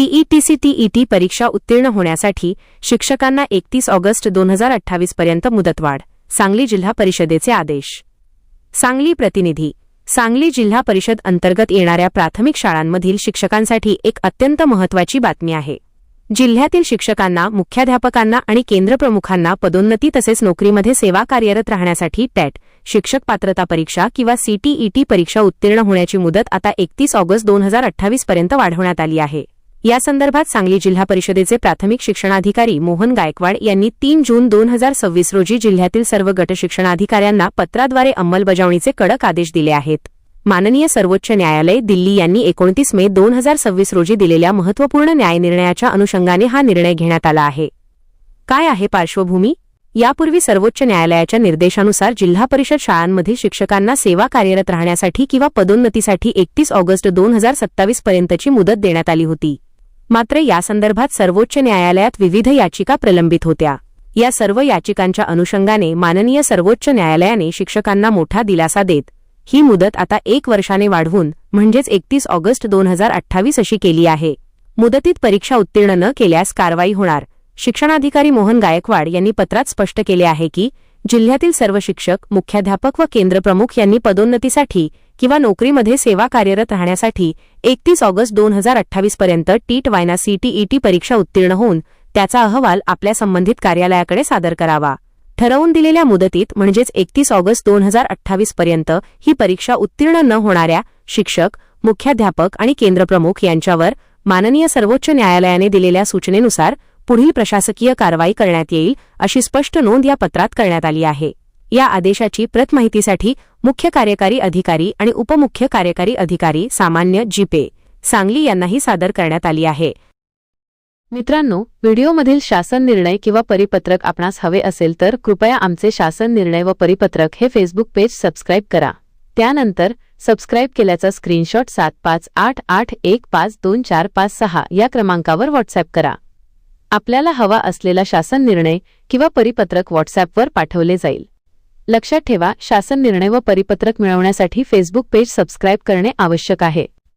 TET परीक्षा उत्तीर्ण होण्यासाठी शिक्षकांना 31 ऑगस्ट 2028 पर्यंत मुदतवाढ. सांगली जिल्हा परिषदेचे आदेश. सांगली प्रतिनिधी. सांगली जिल्हा परिषद अंतर्गत येणाऱ्या प्राथमिक शाळांमधील शिक्षकांसाठी एक अत्यंत महत्त्वाची बातमी आहे. जिल्ह्यातील शिक्षकांना, मुख्याध्यापकांना आणि केंद्रप्रमुखांना पदोन्नती तसेच नोकरीमध्ये सेवा कार्यरत राहण्यासाठी टेट, शिक्षक पात्रता परीक्षा किंवा सीटीईटी परीक्षा उत्तीर्ण होण्याची मुदत आता 31 ऑगस्ट 2028 पर्यंत वाढवण्यात आली आहे. या संदर्भात सांगली जिल्हा परिषदेचे प्राथमिक शिक्षणाधिकारी मोहन गायकवाड यांनी 3 जून 2026 रोजी जिल्ह्यातील सर्व गट शिक्षणाधिकाऱ्यांना पत्राद्वारे अंमलबजावणीचे कडक आदेश दिले आहेत. माननीय सर्वोच्च न्यायालय दिल्ली यांनी 29 मे 2026 रोजी दिलेल्या महत्त्वपूर्ण न्यायनिर्णयाच्या अनुषंगाने हा निर्णय घेण्यात आला आहे. काय आहे पार्श्वभूमी? यापूर्वी सर्वोच्च न्यायालयाच्या निर्देशानुसार जिल्हा परिषद शाळांमधील शिक्षकांना सेवा कार्यरत राहण्यासाठी किंवा पदोन्नतीसाठी 31 ऑगस्ट 2027 पर्यंतची मुदत देण्यात आली होती. मात्र यासंदर्भात सर्वोच्च न्यायालयात विविध याचिका प्रलंबित होत्या. या सर्व याचिकांच्या अनुषंगाने माननीय सर्वोच्च न्यायालयाने शिक्षकांना मोठा दिलासा देत ही मुदत आता 1 वर्षाने वाढवून म्हणजेच 31 ऑगस्ट 2028 अशी केली आहे. मुदतीत परीक्षा उत्तीर्ण न केल्यास कारवाई होणार. शिक्षणाधिकारी मोहन गायकवाड यांनी पत्रात स्पष्ट केले आहे की जिल्ह्यातील सर्व शिक्षक, मुख्याध्यापक व केंद्रप्रमुख यांनी पदोन्नतीसाठी किंवा नोकरीमध्ये सेवा कार्यरत राहण्यासाठी 31 ऑगस्ट 2028 पर्यंत टीट/वायना सीटीईटी परीक्षा उत्तीर्ण होऊन त्याचा अहवाल आपल्या संबंधित कार्यालयाकडे सादर करावा. ठरवून दिलेल्या मुदतीत म्हणजेच 31 ऑगस्ट 2028 पर्यंत ही परीक्षा उत्तीर्ण न होणाऱ्या शिक्षक, मुख्याध्यापक आणि केंद्रप्रमुख यांच्यावर माननीय सर्वोच्च न्यायालयाने दिलेल्या सूचनेनुसार पुढील प्रशासकीय कारवाई करण्यात येईल अशी स्पष्ट नोंद या पत्रात करण्यात आली आहे. या आदेशाची प्रत माहितीसाठी मुख्य कार्यकारी अधिकारी आणि उपमुख्य कार्यकारी अधिकारी सामान्य जीपे सांगली यांनाही सादर करण्यात आली आहे. मित्रांनो, व्हिडिओमधील शासन निर्णय किंवा परिपत्रक आपणास हवे असेल तर कृपया आमचे शासन निर्णय व परिपत्रक हे फेसबुक पेज सबस्क्राईब करा. त्यानंतर सबस्क्राईब केल्याचा स्क्रीनशॉट 7588152456 या क्रमांकावर व्हॉट्सअप करा. आपल्याला हवा असलेला शासन निर्णय किंवा परिपत्रक व्हॉट्सअपवर पाठवले जाईल. लक्षात ठेवा, शासन निर्णय व परिपत्रक मिळवण्यासाठी फेसबुक पेज सबस्क्राईब करणे आवश्यक आहे.